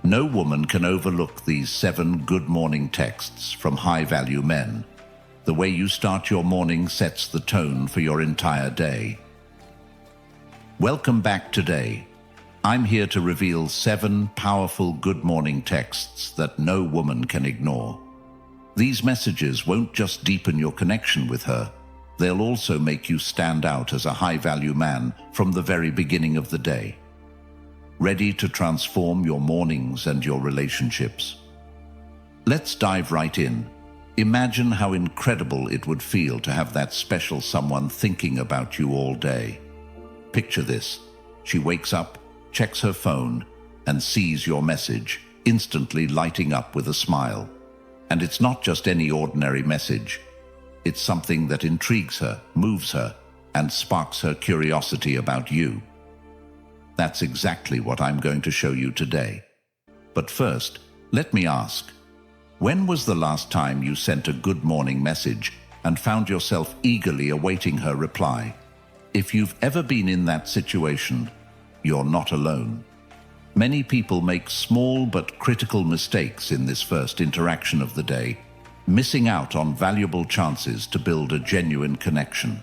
No woman can overlook these 7 good morning texts from high-value men. The way you start your morning sets the tone for your entire day. Welcome back today. I'm here to reveal 7 powerful good morning texts that no woman can ignore. These messages won't just deepen your connection with her, they'll also make you stand out as a high-value man from the very beginning of the day. Ready to transform your mornings and your relationships? Let's dive right in. Imagine how incredible it would feel to have that special someone thinking about you all day. Picture this. She wakes up, checks her phone, and sees your message, instantly lighting up with a smile. And it's not just any ordinary message. It's something that intrigues her, moves her, and sparks her curiosity about you. That's exactly what I'm going to show you today. But first, let me ask, when was the last time you sent a good morning message and found yourself eagerly awaiting her reply? If you've ever been in that situation, you're not alone. Many people make small but critical mistakes in this first interaction of the day, missing out on valuable chances to build a genuine connection.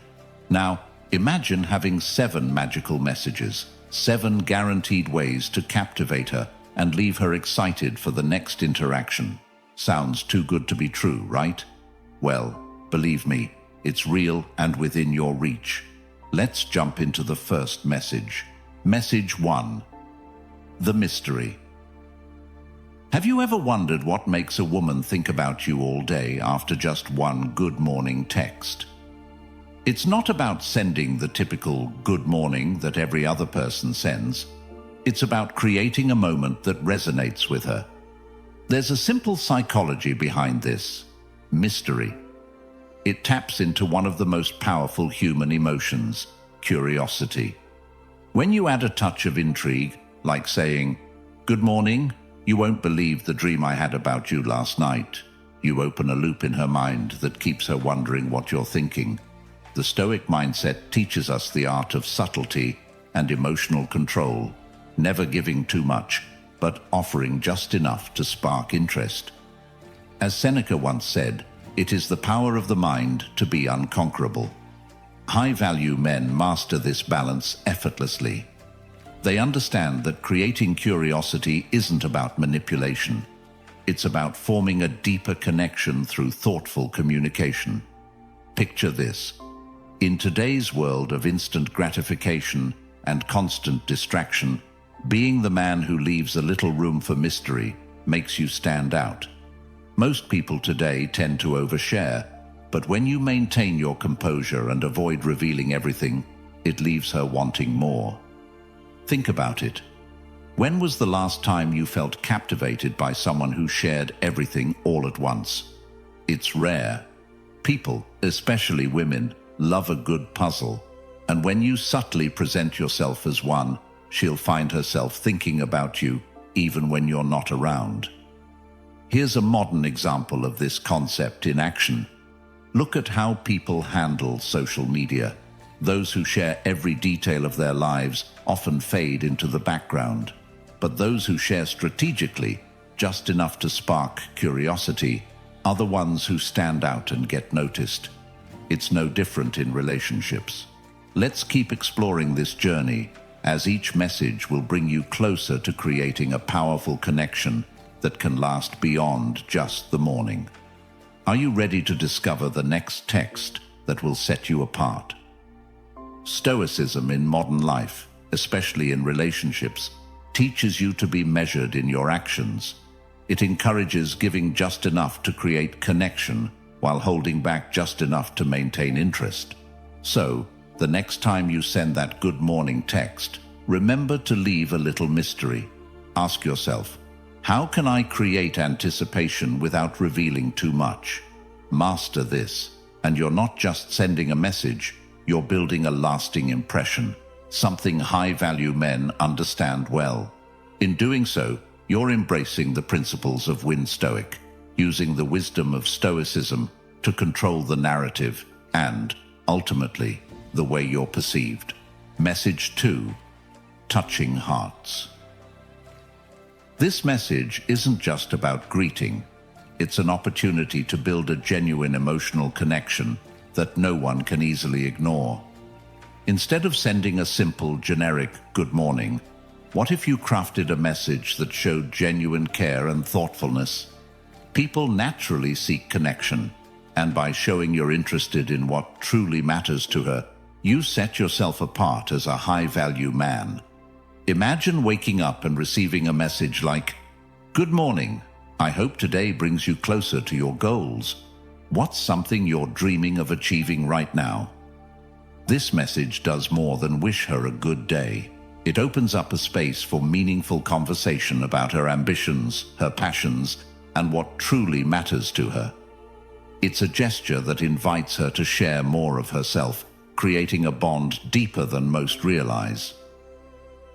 Now, imagine having 7 magical messages, 7 guaranteed ways to captivate her and leave her excited for the next interaction. Sounds too good to be true, right? Well, believe me, it's real and within your reach. Let's jump into the first message. Message 1. The mystery. Have you ever wondered what makes a woman think about you all day after just one good morning text? It's not about sending the typical good morning that every other person sends. It's about creating a moment that resonates with her. There's a simple psychology behind this: mystery. It taps into one of the most powerful human emotions, curiosity. When you add a touch of intrigue, like saying, "Good morning, you won't believe the dream I had about you last night," you open a loop in her mind that keeps her wondering what you're thinking. The Stoic mindset teaches us the art of subtlety and emotional control, never giving too much, but offering just enough to spark interest. As Seneca once said, it is the power of the mind to be unconquerable. High-value men master this balance effortlessly. They understand that creating curiosity isn't about manipulation. It's about forming a deeper connection through thoughtful communication. Picture this. In today's world of instant gratification and constant distraction, being the man who leaves a little room for mystery makes you stand out. Most people today tend to overshare, but when you maintain your composure and avoid revealing everything, it leaves her wanting more. Think about it. When was the last time you felt captivated by someone who shared everything all at once? It's rare. People, especially women, love a good puzzle, and when you subtly present yourself as one, she'll find herself thinking about you even when you're not around. Here's a modern example of this concept in action. Look at how people handle social media. Those who share every detail of their lives often fade into the background, but those who share strategically, just enough to spark curiosity, are the ones who stand out and get noticed. It's no different in relationships. Let's keep exploring this journey, as each message will bring you closer to creating a powerful connection that can last beyond just the morning. Are you ready to discover the next text that will set you apart? Stoicism in modern life, especially in relationships, teaches you to be measured in your actions. It encourages giving just enough to create connection while holding back just enough to maintain interest. So, the next time you send that good morning text, remember to leave a little mystery. Ask yourself, how can I create anticipation without revealing too much? Master this, and you're not just sending a message, you're building a lasting impression, something high-value men understand well. In doing so, you're embracing the principles of Win Stoic, using the wisdom of Stoicism to control the narrative and, ultimately, the way you're perceived. Message 2. Touching hearts. This message isn't just about greeting. It's an opportunity to build a genuine emotional connection that no one can easily ignore. Instead of sending a simple, generic "good morning," what if you crafted a message that showed genuine care and thoughtfulness? People naturally seek connection, and by showing you're interested in what truly matters to her, you set yourself apart as a high-value man. Imagine waking up and receiving a message like, "Good morning. I hope today brings you closer to your goals. What's something you're dreaming of achieving right now?" This message does more than wish her a good day. It opens up a space for meaningful conversation about her ambitions, her passions, and what truly matters to her. It's a gesture that invites her to share more of herself, creating a bond deeper than most realize.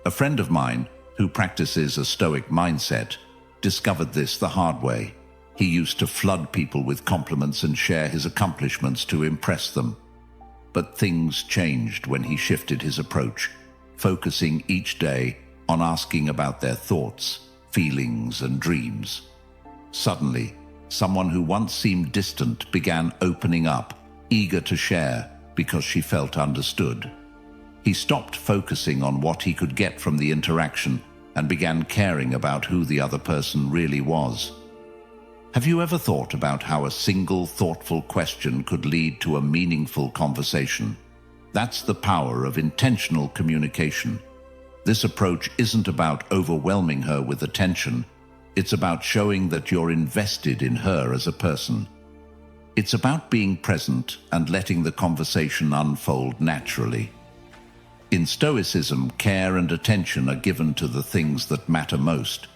A friend of mine, who practices a Stoic mindset, discovered this the hard way. He used to flood people with compliments and share his accomplishments to impress them. But things changed when he shifted his approach, focusing each day on asking about their thoughts, feelings, and dreams. Suddenly, someone who once seemed distant began opening up, eager to share because she felt understood. He stopped focusing on what he could get from the interaction and began caring about who the other person really was. Have you ever thought about how a single thoughtful question could lead to a meaningful conversation? That's the power of intentional communication. This approach isn't about overwhelming her with attention. It's about showing that you're invested in her as a person. It's about being present and letting the conversation unfold naturally. In Stoicism, care and attention are given to the things that matter most.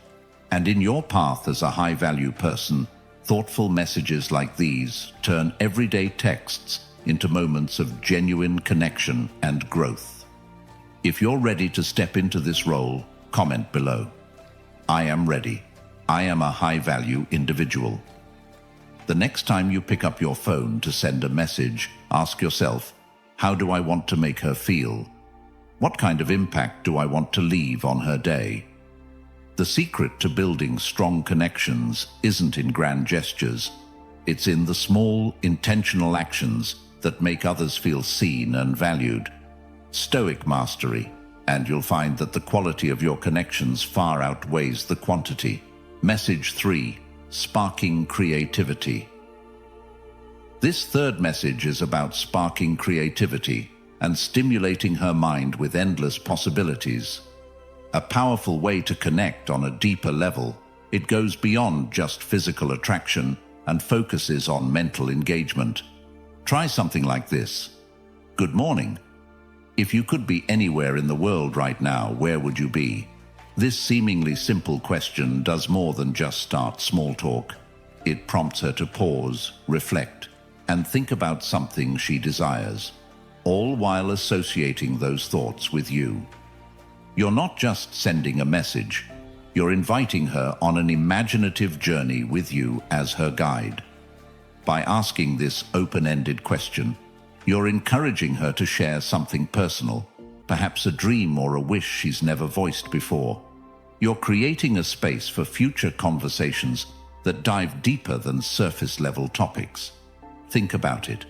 And in your path as a high-value person, thoughtful messages like these turn everyday texts into moments of genuine connection and growth. If you're ready to step into this role, comment below. I am ready. I am a high-value individual. The next time you pick up your phone to send a message, ask yourself, how do I want to make her feel? What kind of impact do I want to leave on her day? The secret to building strong connections isn't in grand gestures. It's in the small, intentional actions that make others feel seen and valued. Stoic mastery, and you'll find that the quality of your connections far outweighs the quantity. Message 3. Sparking creativity. This third message is about sparking creativity and stimulating her mind with endless possibilities. A powerful way to connect on a deeper level. It goes beyond just physical attraction and focuses on mental engagement. Try something like this. Good morning. If you could be anywhere in the world right now, where would you be? This seemingly simple question does more than just start small talk. It prompts her to pause, reflect, and think about something she desires, all while associating those thoughts with you. You're not just sending a message, you're inviting her on an imaginative journey with you as her guide. By asking this open-ended question, you're encouraging her to share something personal, perhaps a dream or a wish she's never voiced before. You're creating a space for future conversations that dive deeper than surface-level topics. Think about it.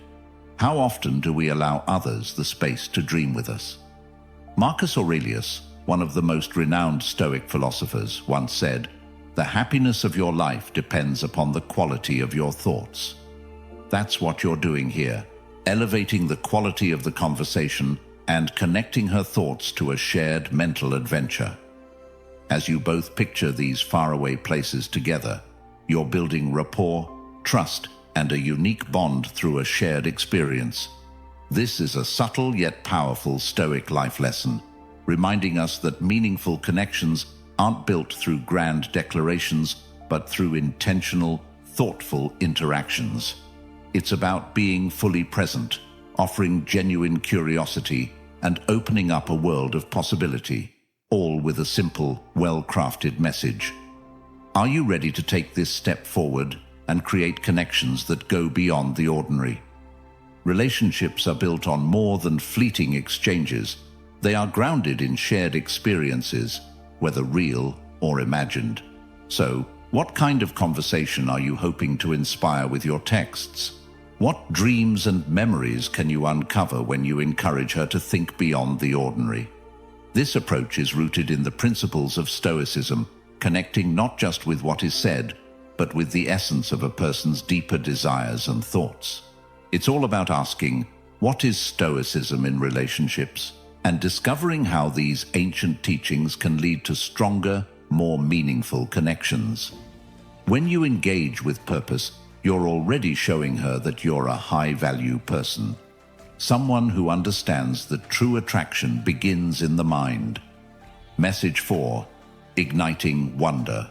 How often do we allow others the space to dream with us? Marcus Aurelius, one of the most renowned Stoic philosophers, once said, "The happiness of your life depends upon the quality of your thoughts." That's what you're doing here, elevating the quality of the conversation and connecting her thoughts to a shared mental adventure. As you both picture these faraway places together, you're building rapport, trust, and a unique bond through a shared experience. This is a subtle yet powerful Stoic life lesson, reminding us that meaningful connections aren't built through grand declarations, but through intentional, thoughtful interactions. It's about being fully present, offering genuine curiosity, and opening up a world of possibility, all with a simple, well-crafted message. Are you ready to take this step forward and create connections that go beyond the ordinary? Relationships are built on more than fleeting exchanges. They are grounded in shared experiences, whether real or imagined. So, what kind of conversation are you hoping to inspire with your texts? What dreams and memories can you uncover when you encourage her to think beyond the ordinary? This approach is rooted in the principles of Stoicism, connecting not just with what is said, but with the essence of a person's deeper desires and thoughts. It's all about asking, what is Stoicism in relationships? And discovering how these ancient teachings can lead to stronger, more meaningful connections. When you engage with purpose, you're already showing her that you're a high-value person. Someone who understands that true attraction begins in the mind. Message 4. Igniting wonder.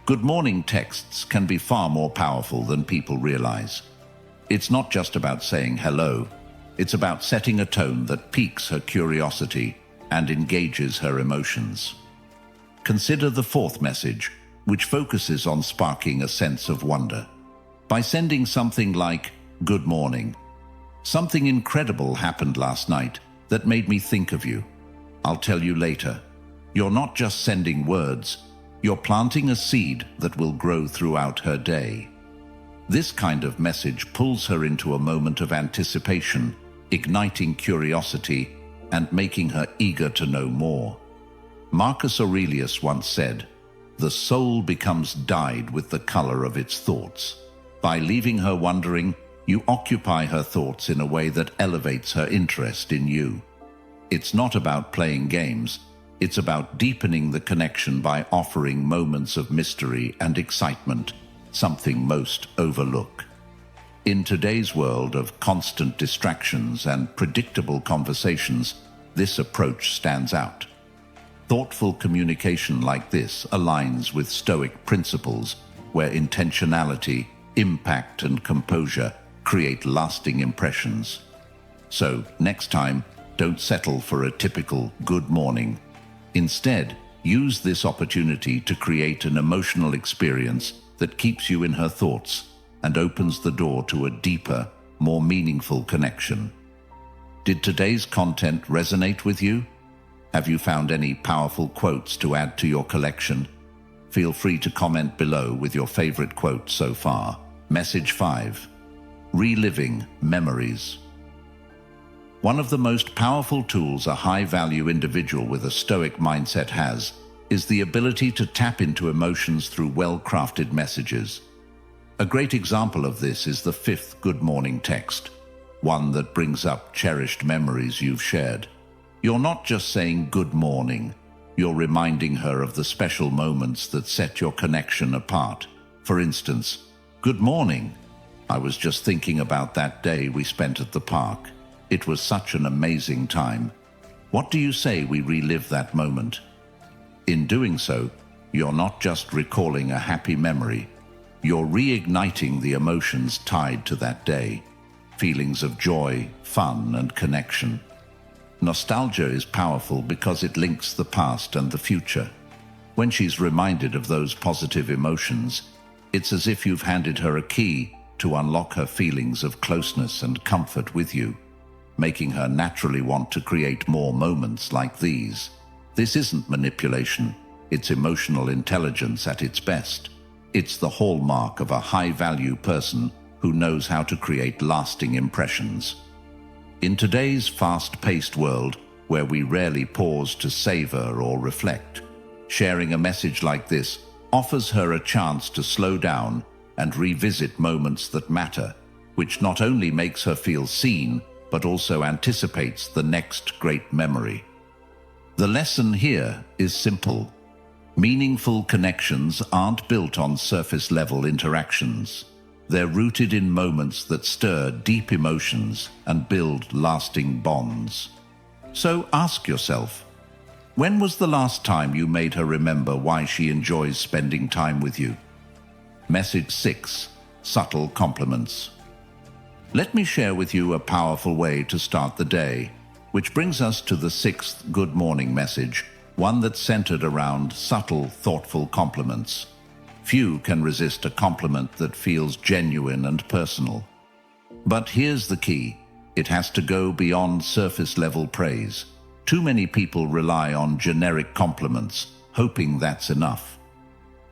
Good morning texts can be far more powerful than people realize. It's not just about saying hello. It's about setting a tone that piques her curiosity and engages her emotions. Consider the fourth message, which focuses on sparking a sense of wonder. By sending something like, "Good morning. Something incredible happened last night that made me think of you. I'll tell you later." You're not just sending words, you're planting a seed that will grow throughout her day. This kind of message pulls her into a moment of anticipation, igniting curiosity and making her eager to know more. Marcus Aurelius once said, "The soul becomes dyed with the color of its thoughts." By leaving her wondering, you occupy her thoughts in a way that elevates her interest in you. It's not about playing games, it's about deepening the connection by offering moments of mystery and excitement, something most overlook. In today's world of constant distractions and predictable conversations, this approach stands out. Thoughtful communication like this aligns with Stoic principles, where intentionality, impact, and composure create lasting impressions. So, next time, don't settle for a typical good morning. Instead, use this opportunity to create an emotional experience that keeps you in her thoughts and opens the door to a deeper, more meaningful connection. Did today's content resonate with you? Have you found any powerful quotes to add to your collection? Feel free to comment below with your favorite quote so far. Message 5. Reliving memories. One of the most powerful tools a high-value individual with a Stoic mindset has is the ability to tap into emotions through well-crafted messages. A great example of this is the fifth good morning text, one that brings up cherished memories you've shared. You're not just saying good morning, you're reminding her of the special moments that set your connection apart. For instance, "Good morning. I was just thinking about that day we spent at the park. It was such an amazing time. What do you say we relive that moment?" In doing so, you're not just recalling a happy memory, you're reigniting the emotions tied to that day, feelings of joy, fun, and connection. Nostalgia is powerful because it links the past and the future. When she's reminded of those positive emotions, it's as if you've handed her a key to unlock her feelings of closeness and comfort with you, making her naturally want to create more moments like these. This isn't manipulation, it's emotional intelligence at its best. It's the hallmark of a high-value person who knows how to create lasting impressions. In today's fast-paced world, where we rarely pause to savor or reflect, sharing a message like this offers her a chance to slow down and revisit moments that matter, which not only makes her feel seen, but also anticipates the next great memory. The lesson here is simple. Meaningful connections aren't built on surface-level interactions. They're rooted in moments that stir deep emotions and build lasting bonds. So ask yourself, when was the last time you made her remember why she enjoys spending time with you? Message 6. Subtle compliments. Let me share with you a powerful way to start the day, which brings us to the sixth good morning message, one that's centered around subtle, thoughtful compliments. Few can resist a compliment that feels genuine and personal. But here's the key. It has to go beyond surface-level praise. Too many people rely on generic compliments, hoping that's enough.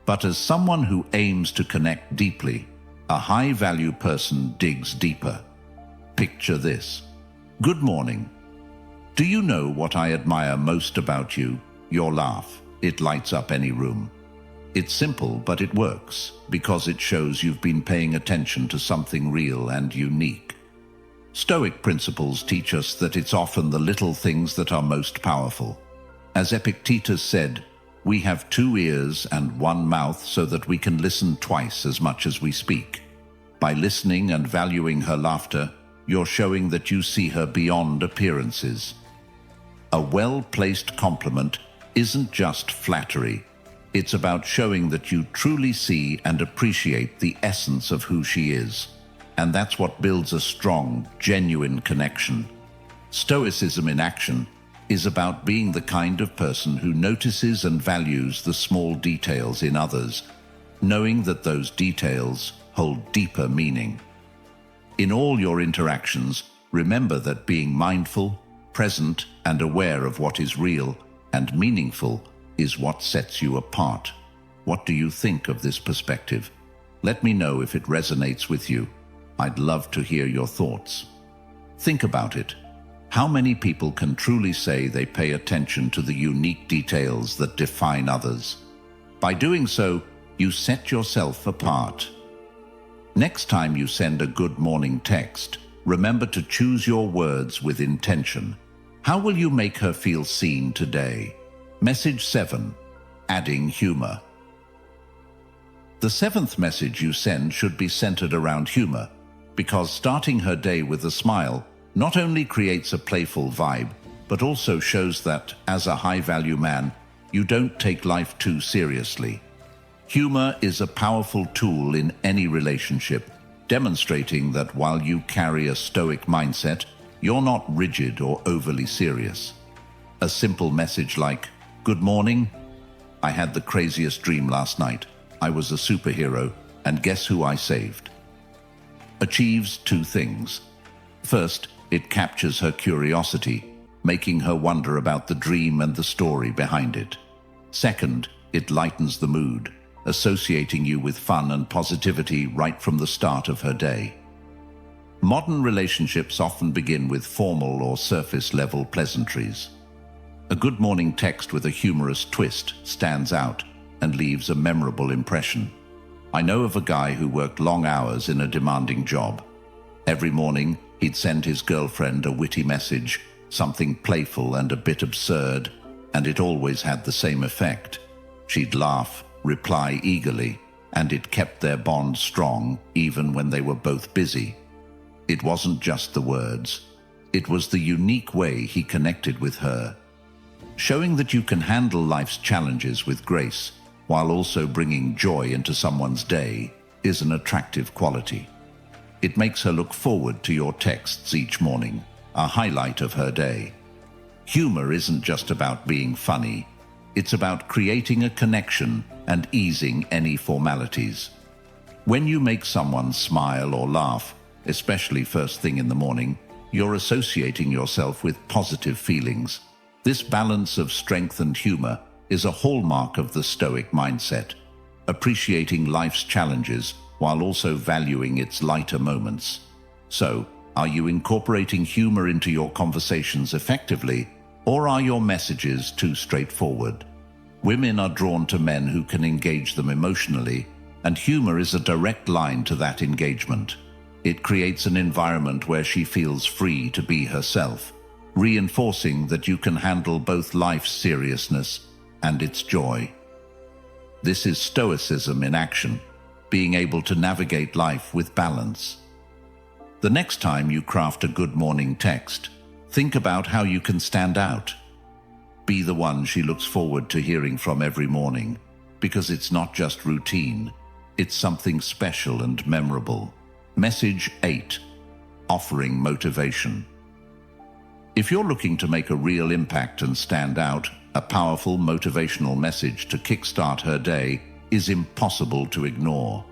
But as someone who aims to connect deeply, a high-value person digs deeper. Picture this. Good morning. Do you know what I admire most about you? Your laugh. It lights up any room. It's simple, but it works, because it shows you've been paying attention to something real and unique. Stoic principles teach us that it's often the little things that are most powerful. As Epictetus said, we have 2 ears and 1 mouth so that we can listen twice as much as we speak. By listening and valuing her laughter, you're showing that you see her beyond appearances. A well-placed compliment isn't just flattery. It's about showing that you truly see and appreciate the essence of who she is. And that's what builds a strong, genuine connection. Stoicism in action is about being the kind of person who notices and values the small details in others, knowing that those details hold deeper meaning. In all your interactions, remember that being mindful, present, and aware of what is real and meaningful is what sets you apart. What do you think of this perspective? Let me know if it resonates with you. I'd love to hear your thoughts. Think about it. How many people can truly say they pay attention to the unique details that define others? By doing so, you set yourself apart. Next time you send a good morning text, remember to choose your words with intention. How will you make her feel seen today? Message 7. Adding humor. The 7th message you send should be centered around humor, because starting her day with a smile not only creates a playful vibe, but also shows that, as a high-value man, you don't take life too seriously. Humor is a powerful tool in any relationship, demonstrating that while you carry a stoic mindset, you're not rigid or overly serious. A simple message like, "Good morning. I had the craziest dream last night. I was a superhero, and guess who I saved?" Achieves 2 things. First, it captures her curiosity, making her wonder about the dream and the story behind it. Second, it lightens the mood, associating you with fun and positivity right from the start of her day. Modern relationships often begin with formal or surface-level pleasantries. A good morning text with a humorous twist stands out and leaves a memorable impression. I know of a guy who worked long hours in a demanding job. Every morning, he'd send his girlfriend a witty message, something playful and a bit absurd, and it always had the same effect. She'd laugh, reply eagerly, and it kept their bond strong even when they were both busy. It wasn't just the words. It was the unique way he connected with her. Showing that you can handle life's challenges with grace while also bringing joy into someone's day is an attractive quality. It makes her look forward to your texts each morning, a highlight of her day. Humor isn't just about being funny. It's about creating a connection and easing any formalities. When you make someone smile or laugh, especially first thing in the morning, you're associating yourself with positive feelings. This balance of strength and humor is a hallmark of the Stoic mindset, appreciating life's challenges while also valuing its lighter moments. So, are you incorporating humor into your conversations effectively, or are your messages too straightforward? Women are drawn to men who can engage them emotionally, and humor is a direct line to that engagement. It creates an environment where she feels free to be herself, reinforcing that you can handle both life's seriousness and its joy. This is Stoicism in action, being able to navigate life with balance. The next time you craft a good morning text, think about how you can stand out. Be the one she looks forward to hearing from every morning, because it's not just routine, it's something special and memorable. Message 8. Offering motivation. If you're looking to make a real impact and stand out, a powerful motivational message to kickstart her day is impossible to ignore.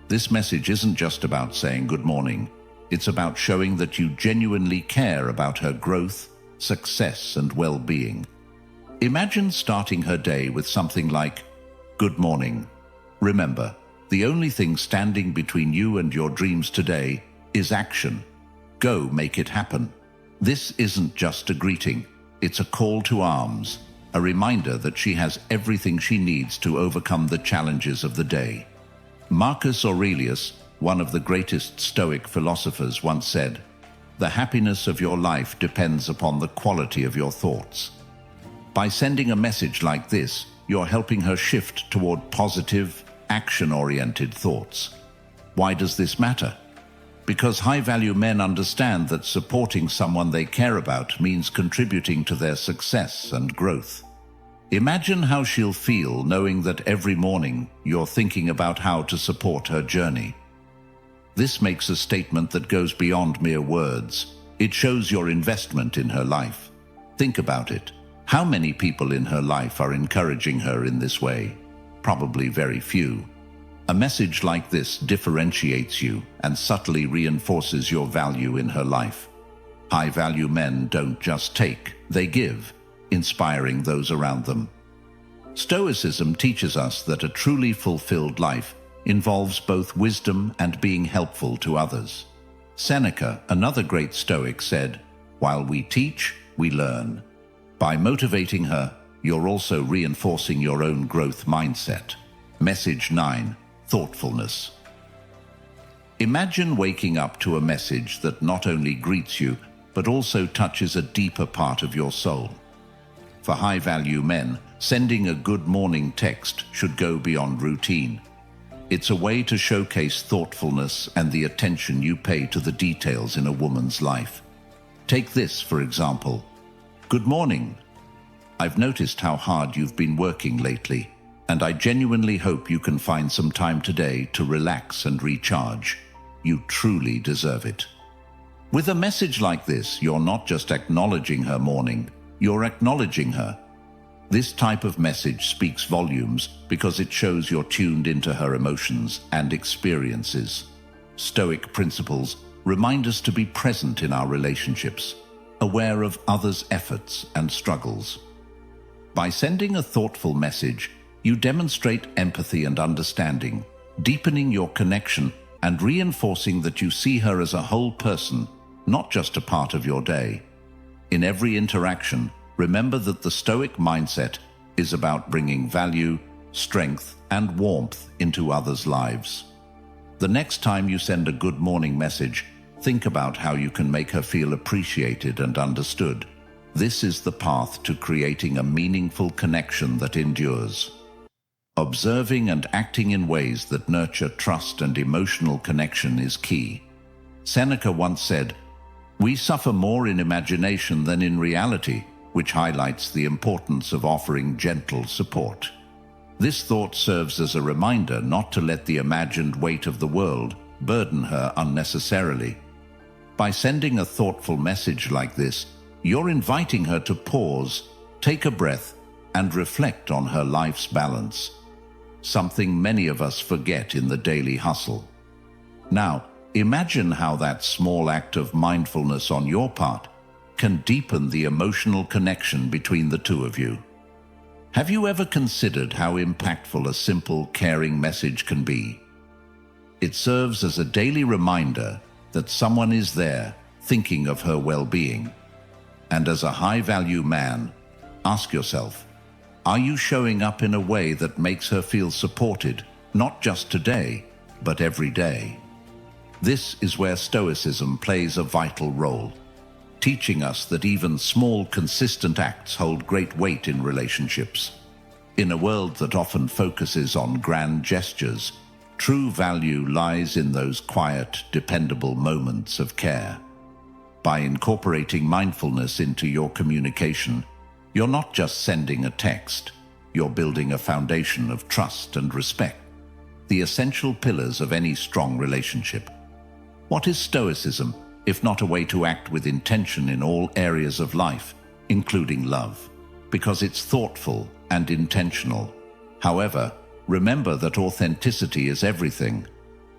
This message isn't just about saying good morning. It's about showing that you genuinely care about her growth, success, and well-being. Imagine starting her day with something like, "Good morning. Remember, the only thing standing between you and your dreams today is action. Go make it happen. This isn't just a greeting, it's a call to arms, a reminder that she has everything she needs to overcome the challenges of the day. Marcus Aurelius, one of the greatest Stoic philosophers, once said, "The happiness of your life depends upon the quality of your thoughts." By sending a message like this, you're helping her shift toward positive, action-oriented thoughts. Why does this matter? Because high-value men understand that supporting someone they care about means contributing to their success and growth. Imagine how she'll feel knowing that every morning you're thinking about how to support her journey. This makes a statement that goes beyond mere words. It shows your investment in her life. Think about it. How many people in her life are encouraging her in this way? Probably very few. A message like this differentiates you and subtly reinforces your value in her life. High-value men don't just take, they give, inspiring those around them. Stoicism teaches us that a truly fulfilled life involves both wisdom and being helpful to others. Seneca, another great Stoic, said, "While we teach, we learn." By motivating her, you're also reinforcing your own growth mindset. Message 9. Thoughtfulness. Imagine waking up to a message that not only greets you, but also touches a deeper part of your soul. For high-value men, sending a good morning text should go beyond routine. It's a way to showcase thoughtfulness and the attention you pay to the details in a woman's life. Take this, for example. "Good morning. I've noticed how hard you've been working lately, and I genuinely hope you can find some time today to relax and recharge. You truly deserve it." With a message like this, you're not just acknowledging her morning, you're acknowledging her. This type of message speaks volumes because it shows you're tuned into her emotions and experiences. Stoic principles remind us to be present in our relationships, aware of others' efforts and struggles. By sending a thoughtful message, you demonstrate empathy and understanding, deepening your connection and reinforcing that you see her as a whole person, not just a part of your day. In every interaction, remember that the Stoic mindset is about bringing value, strength, and warmth into others' lives. The next time you send a good morning message, think about how you can make her feel appreciated and understood. This is the path to creating a meaningful connection that endures. Observing and acting in ways that nurture trust and emotional connection is key. Seneca once said, "We suffer more in imagination than in reality," which highlights the importance of offering gentle support. This thought serves as a reminder not to let the imagined weight of the world burden her unnecessarily. By sending a thoughtful message like this, you're inviting her to pause, take a breath, and reflect on her life's balance, something many of us forget in the daily hustle. Now, imagine how that small act of mindfulness on your part can deepen the emotional connection between the two of you. Have you ever considered how impactful a simple, caring message can be? It serves as a daily reminder that someone is there thinking of her well-being. And as a high-value man, ask yourself, are you showing up in a way that makes her feel supported, not just today, but every day? This is where Stoicism plays a vital role, teaching us that even small, consistent acts hold great weight in relationships. In a world that often focuses on grand gestures, true value lies in those quiet, dependable moments of care. By incorporating mindfulness into your communication, you're not just sending a text, you're building a foundation of trust and respect, the essential pillars of any strong relationship. What is Stoicism, if not a way to act with intention in all areas of life, including love? Because it's thoughtful and intentional. However, remember that authenticity is everything.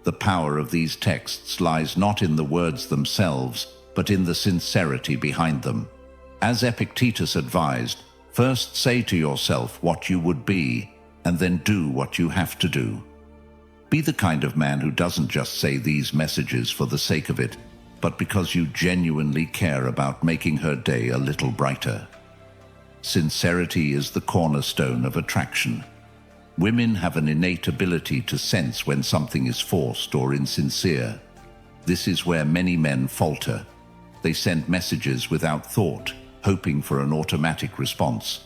The power of these texts lies not in the words themselves, but in the sincerity behind them. As Epictetus advised, first say to yourself what you would be, and then do what you have to do. Be the kind of man who doesn't just say these messages for the sake of it, but because you genuinely care about making her day a little brighter. Sincerity is the cornerstone of attraction. Women have an innate ability to sense when something is forced or insincere. This is where many men falter. They send messages without thought, hoping for an automatic response.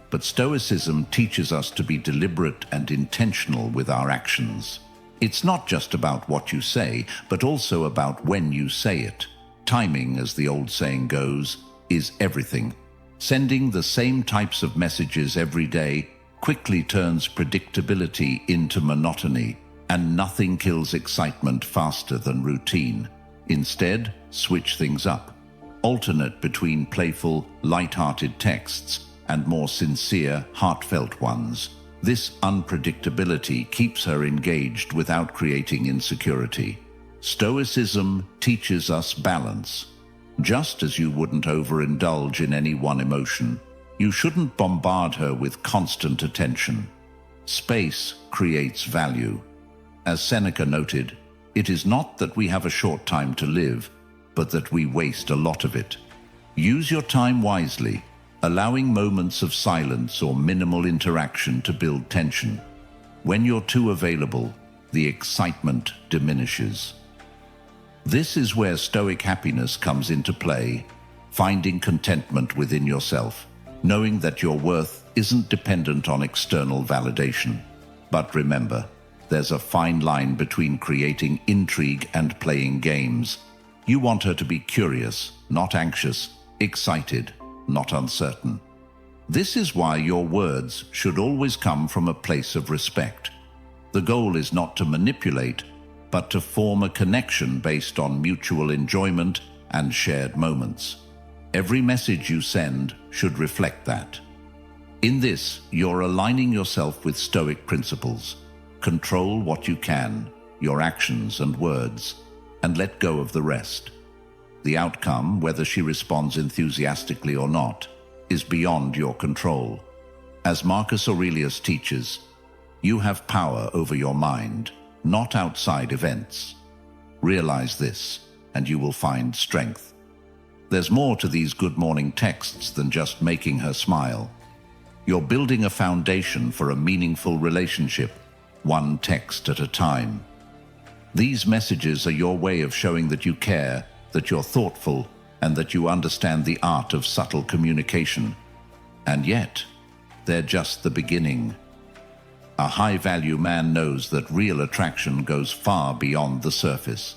But Stoicism teaches us to be deliberate and intentional with our actions. It's not just about what you say, but also about when you say it. Timing, as the old saying goes, is everything. Sending the same types of messages every day quickly turns predictability into monotony, and nothing kills excitement faster than routine. Instead, switch things up. Alternate between playful, light-hearted texts and more sincere, heartfelt ones. This unpredictability keeps her engaged without creating insecurity. Stoicism teaches us balance. Just as you wouldn't overindulge in any one emotion, you shouldn't bombard her with constant attention. Space creates value. As Seneca noted, it is not that we have a short time to live, but that we waste a lot of it. Use your time wisely, allowing moments of silence or minimal interaction to build tension. When you're too available, the excitement diminishes. This is where Stoic happiness comes into play, finding contentment within yourself, knowing that your worth isn't dependent on external validation. But remember, there's a fine line between creating intrigue and playing games. You want her to be curious, not anxious, excited, not uncertain. This is why your words should always come from a place of respect. The goal is not to manipulate, but to form a connection based on mutual enjoyment and shared moments. Every message you send should reflect that. In this, you're aligning yourself with Stoic principles. Control what you can, your actions and words, and let go of the rest. The outcome, whether she responds enthusiastically or not, is beyond your control. As Marcus Aurelius teaches, you have power over your mind, not outside events. Realize this, and you will find strength. There's more to these good morning texts than just making her smile. You're building a foundation for a meaningful relationship, one text at a time. These messages are your way of showing that you care, that you're thoughtful, and that you understand the art of subtle communication. And yet, they're just the beginning. A high-value man knows that real attraction goes far beyond the surface.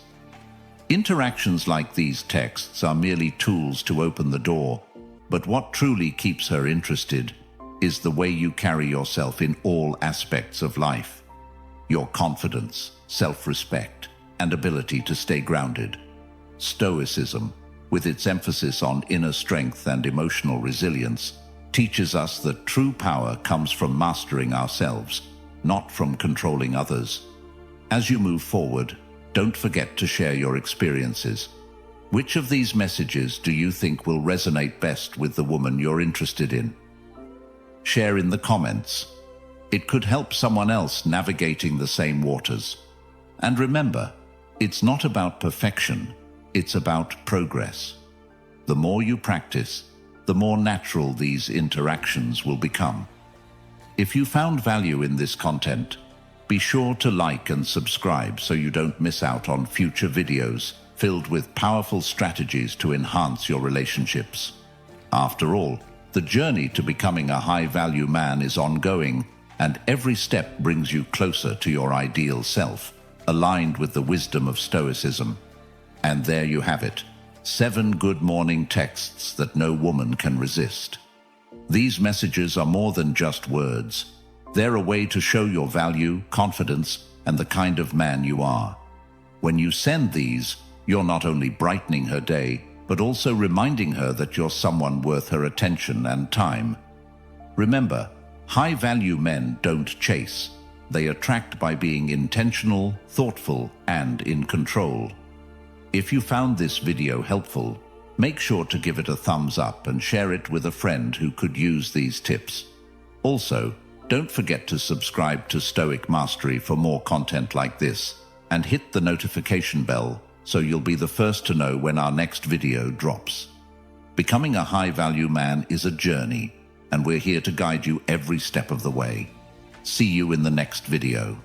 Interactions like these texts are merely tools to open the door, but what truly keeps her interested is the way you carry yourself in all aspects of life. Your confidence, self-respect, and ability to stay grounded. Stoicism, with its emphasis on inner strength and emotional resilience, teaches us that true power comes from mastering ourselves, not from controlling others. As you move forward, don't forget to share your experiences. Which of these messages do you think will resonate best with the woman you're interested in? Share in the comments. It could help someone else navigating the same waters. And remember, it's not about perfection, it's about progress. The more you practice, the more natural these interactions will become. If you found value in this content, be sure to like and subscribe so you don't miss out on future videos filled with powerful strategies to enhance your relationships. After all, the journey to becoming a high-value man is ongoing, and every step brings you closer to your ideal self, aligned with the wisdom of Stoicism. And there you have it, 7 good morning texts that no woman can resist. These messages are more than just words. They're a way to show your value, confidence, and the kind of man you are. When you send these, you're not only brightening her day, but also reminding her that you're someone worth her attention and time. Remember, high-value men don't chase. They attract by being intentional, thoughtful, and in control. If you found this video helpful, make sure to give it a thumbs up and share it with a friend who could use these tips. Also, Don't forget to subscribe to Stoic Mastery for more content like this, and hit the notification bell so you'll be the first to know when our next video drops. Becoming a high-value man is a journey, and we're here to guide you every step of the way. See you in the next video.